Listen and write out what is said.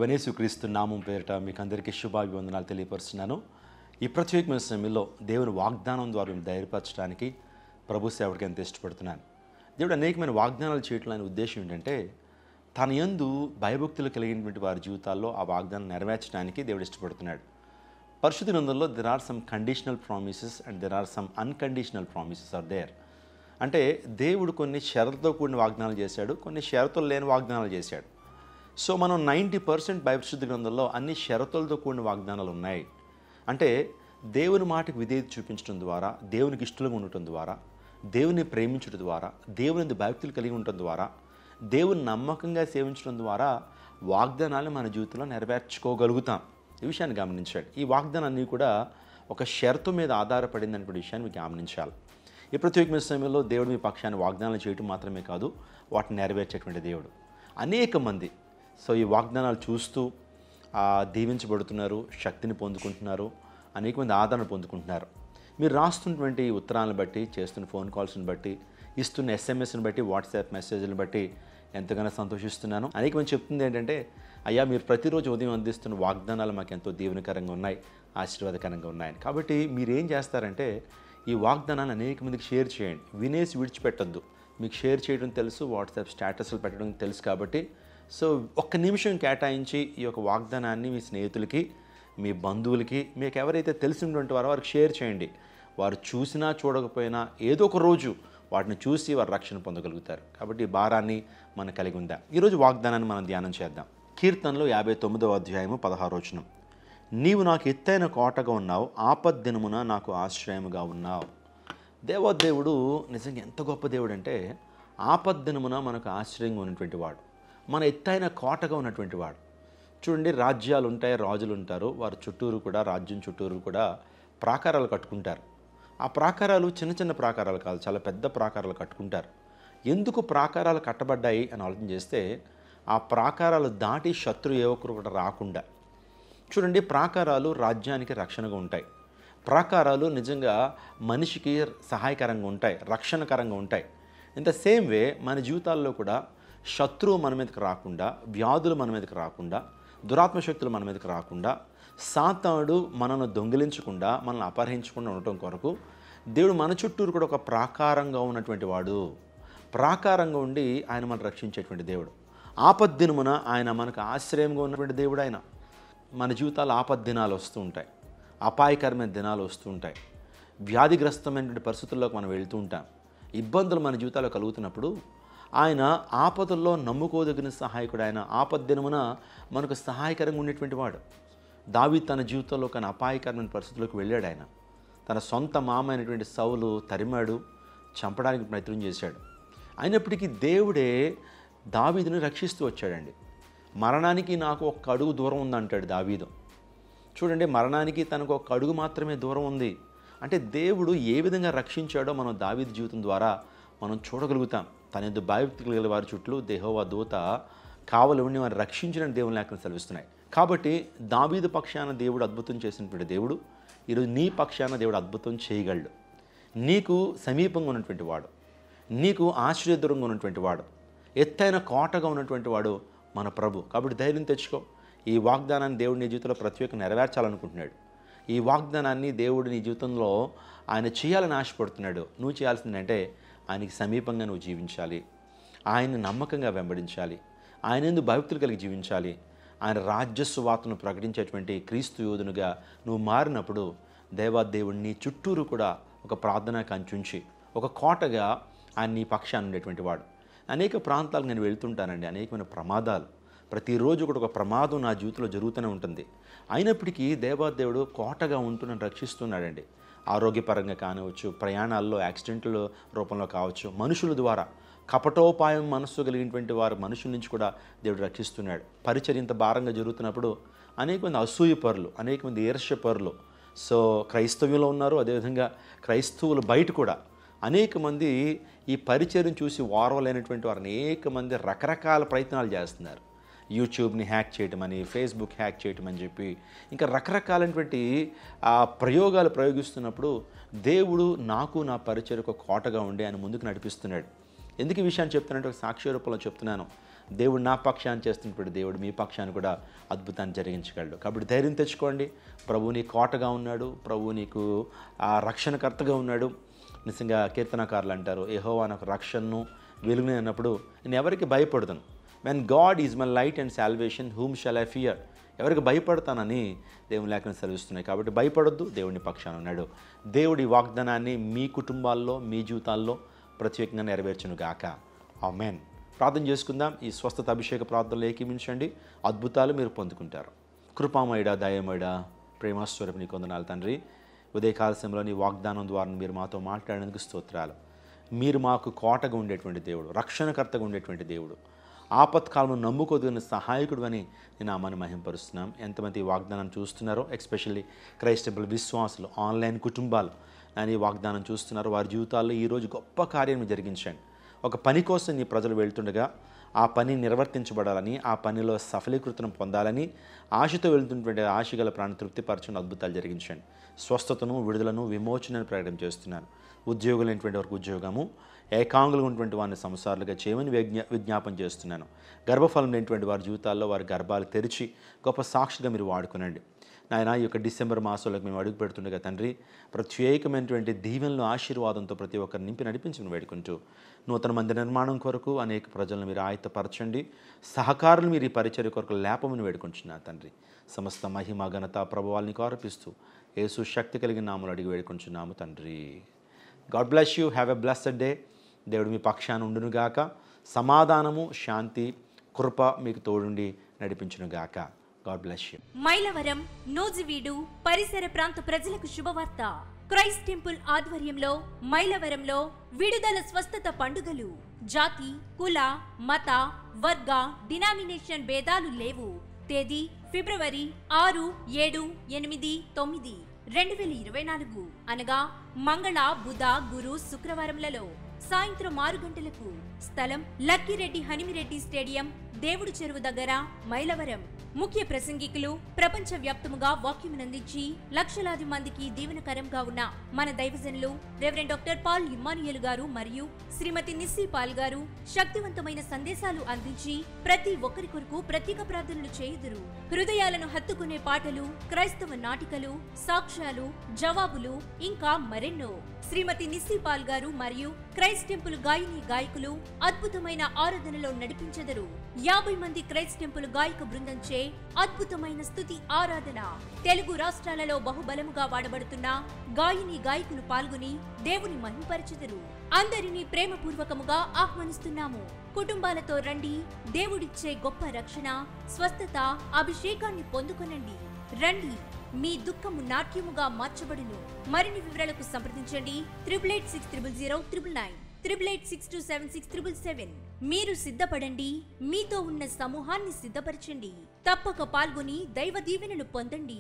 ప్రభువైన యేసుక్రీస్తు నామం పేరిట మీకు అందరికీ శుభాభివందనాలు తెలియపరుస్తున్నాను. ఈ ప్రత్యేకమైన సమయంలో దేవుని వాగ్దానం ద్వారా మేము ధైర్యపరచడానికి ప్రభు సేవకుడికి ఎంత ఇష్టపడుతున్నాను. దేవుడు అనేకమైన వాగ్దానాలు చేయటం అనే ఉద్దేశం ఏంటంటే తన యందు భయభక్తులు కలిగినటువంటి వారి జీవితాల్లో ఆ వాగ్దానం నెరవేర్చడానికి దేవుడు ఇష్టపడుతున్నాడు. పరిశుద్ధ గ్రంథంలో there are some conditional promises and there are some unconditional promises are there. అంటే దేవుడు కొన్ని షరతులతో కూడిన వాగ్దానాలు చేశాడు, కొన్ని షరతులు లేని వాగ్దానాలు చేశాడు. సో మనం 90% పరిశుద్ధ గ్రంథంలో అన్ని షరతులతో కూడిన వాగ్దానాలు ఉన్నాయి. అంటే దేవుని మాటకు విధేయత చూపించడం ద్వారా, దేవునికి ఇష్టలుగా ఉండటం ద్వారా, దేవుని ప్రేమించడం ద్వారా, దేవుని భక్తులు కలిగి ఉండటం ద్వారా, దేవుని నమ్మకంగా సేవించడం ద్వారా వాగ్దానాలను మన జీవితంలో నెరవేర్చుకోగలుగుతాం. ఈ విషయాన్ని గమనించాడు. ఈ వాగ్దానాన్ని కూడా ఒక షరతు మీద ఆధారపడింది అనే విషయాన్ని మీరు గమనించాలి. ఈ ప్రత్యేకమైన సమయంలో దేవుడు మీ పక్షాన్ని వాగ్దానాలు చేయడం మాత్రమే కాదు, వాటిని నెరవేర్చేటువంటి దేవుడు. అనేక మంది ఈ వాగ్దానాలు చూస్తూ దీవించబడుతున్నారు, శక్తిని పొందుకుంటున్నారు, అనేక మంది ఆదరణ పొందుకుంటున్నారు. మీరు రాస్తున్నటువంటి ఉత్తరాలను బట్టి, చేస్తున్న ఫోన్ కాల్స్ని బట్టి, ఇస్తున్న SMS-ని బట్టి, వాట్సాప్ మెసేజ్ని బట్టి ఎంతగానో సంతోషిస్తున్నాను. అనేక మంది చెప్తుంది ఏంటంటే, అయ్యా మీరు ప్రతిరోజు ఉదయం అందిస్తున్న వాగ్దానాలు మాకు ఎంతో దీవెనకరంగా ఉన్నాయి, ఆశీర్వాదకరంగా ఉన్నాయని. కాబట్టి మీరు ఏం చేస్తారంటే ఈ వాగ్దానాన్ని అనేక మందికి షేర్ చేయండి. వినేసి విడిచిపెట్టద్దు. మీకు షేర్ చేయడం తెలుసు, వాట్సాప్ స్టేటస్లు పెట్టడం తెలుసు. కాబట్టి ఒక్క నిమిషం కేటాయించి ఈ యొక్క వాగ్దానాన్ని మీ స్నేహితులకి, మీ బంధువులకి, మీకు ఎవరైతే తెలిసినటువంటి వారికి షేర్ చేయండి. వారు చూసినా చూడకపోయినా ఏదో ఒక రోజు వాటిని చూసి వారు రక్షణ పొందగలుగుతారు. కాబట్టి ఈ భారాన్ని మనం కలిగి ఉందా. ఈరోజు వాగ్దానాన్ని మనం ధ్యానం చేద్దాం. కీర్తనలో 59వ అధ్యాయము 16వ వచనం. నీవు నాకు ఎత్తైన కోటగా ఉన్నావు, ఆపద్దినమున నాకు ఆశ్రయముగా ఉన్నావు. దేవదేవుడు నిజంగా ఎంత గొప్ప దేవుడు అంటే ఆపద్దినమున మనకు ఆశ్రయంగా ఉన్నటువంటి వాడు, మన ఎత్తైన కోటగా ఉన్నటువంటి వాడు. చూడండి, రాజ్యాలు ఉంటాయి, రాజులు ఉంటారు, వారి చుట్టూరు కూడా, రాజ్యం చుట్టూరు కూడా ప్రాకారాలు కట్టుకుంటారు. ఆ ప్రాకారాలు చిన్న చిన్న ప్రాకారాలు కాదు, చాలా పెద్ద ప్రాకారాలు కట్టుకుంటారు. ఎందుకు ప్రాకారాలు కట్టబడ్డాయి అని ఆలోచన చేస్తే ఆ ప్రాకారాలు దాటి శత్రు ఏ ఒక్కరు కూడా రాకుండా. చూడండి, ప్రాకారాలు రాజ్యానికి రక్షణగా ఉంటాయి. ప్రాకారాలు నిజంగా మనిషికి సహాయకరంగా ఉంటాయి, రక్షణకరంగా ఉంటాయి. ఇంత సేమ్ వే మన జీవితాల్లో కూడా శత్రువు మన మీదకి రాకుండా, వ్యాధులు మన మీదకి రాకుండా, దురాత్మశక్తులు మన మీదకి రాకుండా, సాతానుడు మనను దొంగిలించకుండా, మనల్ని అపహరించకుండా ఉండటం కొరకు దేవుడు మన చుట్టూరు కూడా ఒక ప్రాకారంగా ఉన్నటువంటి వాడు. ప్రాకారంగా ఉండి ఆయన మనం రక్షించేటువంటి దేవుడు. ఆపద్దినమున ఆయన మనకు ఆశ్రయంగా ఉన్నటువంటి దేవుడు. ఆయన మన జీవితాల్లో ఆపద్దినాలు వస్తూ ఉంటాయి, అపాయకరమైన దినాలు వస్తూ ఉంటాయి, వ్యాధిగ్రస్తమైనటువంటి పరిస్థితుల్లోకి మనం వెళ్తూ ఉంటాం. ఇబ్బందులు మన జీవితాల్లో కలుగుతున్నప్పుడు ఆయన ఆపదల్లో నమ్ముకోదగిన సహాయకుడు. ఆయన ఆపద్దినమున మనకు సహాయకరంగా ఉండేటువంటి వాడు. దావీదు తన జీవితంలో కానీ అపాయకరమైన పరిస్థితుల్లోకి వెళ్ళాడు. ఆయన తన సొంత మామ అయినటువంటి సౌలు తరిమాడు, చంపడానికి ప్రయత్నం చేశాడు. అయినప్పటికీ దేవుడే దావీదుని రక్షిస్తూ వచ్చాడండి. మరణానికి నాకు ఒక్క అడుగు దూరం ఉందంటాడు దావీదు. చూడండి, మరణానికి తనకు ఒక్క అడుగు మాత్రమే దూరం ఉంది అంటే దేవుడు ఏ విధంగా రక్షించాడో మనం దావీదు జీవితం ద్వారా మనం చూడగలుగుతాం. తన యందు భయభక్తి కలిగిన వారి చుట్టూ యెహోవా దూత కావలి ఉండి వారిని రక్షించిన దేవుని లేఖనాలు సెలవిస్తున్నాయి. కాబట్టి దావీదు పక్షాన దేవుడు అద్భుతం చేసినటువంటి దేవుడు ఈరోజు నీ పక్షాన దేవుడు అద్భుతం చేయగలడు. నీకు సమీపంగా ఉన్నటువంటి వాడు, నీకు ఆశ్రయదూరంగా ఉన్నటువంటి వాడు, ఎత్తైన కోటగా ఉన్నటువంటి వాడు మన ప్రభు. కాబట్టి ధైర్యం తెచ్చుకో. ఈ వాగ్దానాన్ని దేవుడు నీ జీవితంలో ప్రత్యేకంగా నెరవేర్చాలనుకుంటున్నాడు. ఈ వాగ్దానాన్ని దేవుడు నీ జీవితంలో ఆయన చేయాలని ఆశపడుతున్నాడు. నువ్వు చేయాల్సింది అంటే ఆయనకి సమీపంగా నువ్వు జీవించాలి, ఆయన్ని నమ్మకంగా వెంబడించాలి, ఆయన యందు భక్తులు కలిగి జీవించాలి. ఆయన రాజ్య సువార్తను ప్రకటించేటువంటి క్రీస్తు యోధునిగా నువ్వు మారినప్పుడు దేవాదేవుడిని నీ చుట్టూరు కూడా ఒక ప్రార్థనా కంచుంచి ఒక కోటగా ఆయన నీ పక్షాన్ని ఉండేటువంటి వాడు. అనేక ప్రాంతాలకు నేను వెళ్తుంటానండి, అనేకమైన ప్రమాదాలు, ప్రతిరోజు కూడా ఒక ప్రమాదం నా జీవితంలో జరుగుతూనే ఉంటుంది. అయినప్పటికీ దేవాదేవుడు కోటగా ఉంటూ నన్ను రక్షిస్తున్నాడండి. ఆరోగ్యపరంగా కానివచ్చు, ప్రయాణాల్లో యాక్సిడెంట్ల రూపంలో కావచ్చు, మనుషుల ద్వారా కపటోపాయం మనస్సు కలిగినటువంటి వారు మనుషుల నుంచి కూడా దేవుడు రక్షిస్తున్నాడు. పరిచర్య ఇంత భారంగా జరుగుతున్నప్పుడు అనేక మంది అసూయ పరులు, అనేక మంది ఈర్ష్య పరులు క్రైస్తవ్యంలో ఉన్నారు. అదేవిధంగా క్రైస్తవులు బయట కూడా అనేక మంది ఈ పరిచర్యను చూసి ఓర్వలేనటువంటి వారు అనేక మంది రకరకాల ప్రయత్నాలు చేస్తున్నారు. యూట్యూబ్ని హ్యాక్ చేయటమని, ఫేస్బుక్ హ్యాక్ చేయటమని చెప్పి ఇంకా రకరకాలైనటువంటి ప్రయోగాలు ప్రయోగిస్తున్నప్పుడు దేవుడు నాకు నా పరిచర్యకు కోటగా ఉండి ఆయన ముందుకు నడిపిస్తున్నాడు. ఎందుకు ఈ విషయాన్ని చెప్తున్నానంటే ఒక సాక్ష్య రూపంలో చెప్తున్నాను. దేవుడు నా పక్షాన్ని చేస్తున్నప్పుడు దేవుడు మీ పక్షాన్ని కూడా అద్భుతాన్ని జరిగించగలడు. కాబట్టి ధైర్యం తెచ్చుకోండి. ప్రభు నీ కోటగా ఉన్నాడు, ప్రభు నీకు ఆ రక్షణకర్తగా ఉన్నాడు. నిజంగా కీర్తనకారులు అంటారు, యెహోవా నాకు రక్షణను వెలుగునే అన్నప్పుడు నేను ఎవరికి భయపడతాను. When God is my light and salvation whom shall I fear. ఎవరికి భయపడతానని దేవుని లేఖనం సెలవిస్తున్నాయి. కాబట్టి భయపడొద్దు, దేవుని పక్షాన ఉన్నాడు. దేవుడి వాగ్దానాన్ని మీ కుటుంబాల్లో మీ జీవితాల్లో ప్రత్యేకంగా నెరవేర్చును గాక. ఆమేన్. ప్రార్థన చేసుకుందాం. ఈ స్వస్థత అభిషేక ప్రార్థనలు ఏకీమించండి, అద్భుతాలు మీరు పొందుకుంటారు. కృపామయుడా, దయమయుడా, ప్రేమాస్వరూపి నీకు వందనాలు తండ్రి. ఉదయకాల సమయంలో నీ వాగ్దానం ద్వారా మీరు మాతో మాట్లాడేందుకు స్తోత్రాలు. మీరు మాకు కోటగా ఉండేటువంటి దేవుడు, రక్షణకర్తగా ఉండేటువంటి దేవుడు, ఆపత్కాలను నమ్ముకోదగిన సహాయకుడు అని నేను ఆమెను మహింపరుస్తున్నాం. ఎంతమంది ఈ వాగ్దానాన్ని చూస్తున్నారో, ఎస్పెషల్లీ క్రైస్ట్ టెంపుల్ విశ్వాసులు, ఆన్లైన్ కుటుంబాలు నేను ఈ వాగ్దానం చూస్తున్నారు. వారి జీవితాల్లో ఈరోజు గొప్ప కార్యం జరిగించండి. ఒక పని కోసం నీ ప్రజలు వెళ్తుండగా ఆ పని నిర్వర్తించబడాలని, ఆ పనిలో సఫలీకృతం పొందాలని ఆశతో వెళ్తున్నటువంటి ఆశగల ప్రాణ తృప్తిపరచని అద్భుతాలు జరిగించండి. స్వస్థతను, విడుదలను, విమోచనను ప్రకటన చేస్తున్నాను. ఉద్యోగులైనటువంటి వారికి ఉద్యోగము, ఏకాంగులు ఉన్నటువంటి వారిని సంసారాలుగా చేయమని విజ్ఞాపన చేస్తున్నాను. గర్భఫలం లేనటువంటి వారి జీవితాల్లో వారి గర్భాలు తెరిచి గొప్ప సాక్షిగా మీరు వాడుకునండి. నాయన, ఈ యొక్క డిసెంబర్ మాసంలోకి మేము అడుగు పెడుతుండగా తండ్రి, ప్రత్యేకమైనటువంటి దీవెనలు ఆశీర్వాదంతో ప్రతి ఒక్కరు నింపి నడిపించమని వేడుకుంటూ, నూతన మందిర నిర్మాణం కొరకు అనేక ప్రజలను మీరు ఆయత్తపరచండి. సహకారులు మీరు ఈ పరిచర్య కొరకు లేపమని వేడుకుంటున్నారు తండ్రి. సమస్త మహిమ, ఘనత, ప్రభువాల్ని ఆరోపిస్తూ యేసు శక్తి కలిగిన నామములో అడిగి వేడుకుంటున్నాము తండ్రి. God bless you. Have a blessed day. దేవుడు మీ పక్షాన ఉండునుగాక. సమాధానము, శాంతి, కృప మీకు తోడుండి నడిపించునుగాక. God bless you. Mylavaram, Nuzvid పరిసర ప్రాంత ప్రజలకు శుభవార్త. క్రైస్ట్ టెంపుల్ ఆధ్వర్యంలో మైలవరంలో విడుదల స్వస్థత పండుగలు. జాతి, కుల, మత, వర్గ, డినామినేషన్ భేదాలు లేవు. తేదీ ఫిబ్రవరి 6, 7, 8, 9, 2024 అనగా మంగళ, బుధ, గురు, శుక్రవారంలలో సాయంత్రం 6 గంటలకు. స్థలం లక్కిరెడ్డి హనిమిరెడ్డి స్టేడియం, దేవుడు చెరువు దగ్గర, మైలవరం. ముఖ్య ప్రసంగికులు ప్రపంచ వ్యాప్తముగా వాక్యమునందించి లక్షలాది మందికి దీవెనకరంగా ఉన్న మన దైవజనులు రెవరెండ్ డాక్టర్ పాల్ ఇమ్మానుయేల్ గారు మరియు శ్రీమతి నిస్సీ పాల్ గారు శక్తివంతమైన సందేశాలు అందించి ప్రతి ఒక్కరి కొరకు ప్రత్యేక ప్రార్థనలు చేయుదురు. హృదయాలను హత్తుకునే పాటలు, క్రైస్తవ నాటికలు, సాక్ష్యాలు, జవాబులు ఇంకా మరెన్నో. శ్రీమతి నిస్సీ పాల్ గారు మరియు క్రైస్ట్ టెంపుల్ గాయని గాయకులు అద్భుతమైన ఆరాధనలో నడిపించెదరు. 50 మంది క్రైస్ట్ టెంపుల్ గాయక బృందంచే అద్భుతమైన స్తుతి ఆరాధన. తెలుగు రాష్ట్రాలలో బహుబలముగా వాడబడుతున్న గాయని గాయకులు పాల్గొని దేవుని మహిమపరచెదరు. అందరినీ ప్రేమపూర్వకముగా ఆహ్వానిస్తున్నాము. కుటుంబాలతో రండి. దేవుడిచ్చే గొప్ప రక్షణ, స్వస్థత, అభిషేకాన్ని పొందుకొనండి. రండి, మీ దుఃఖము నాట్యముగా మార్చబడును. మరిన్ని వివరాలకు సంప్రదించండి 8886000999, 8862767777. మీరు సిద్ధపడండి. మీతో ఉన్న సమూహాన్ని సిద్ధపరచండి. తప్పక పాల్గొని దైవ దీవెనలు పొందండి.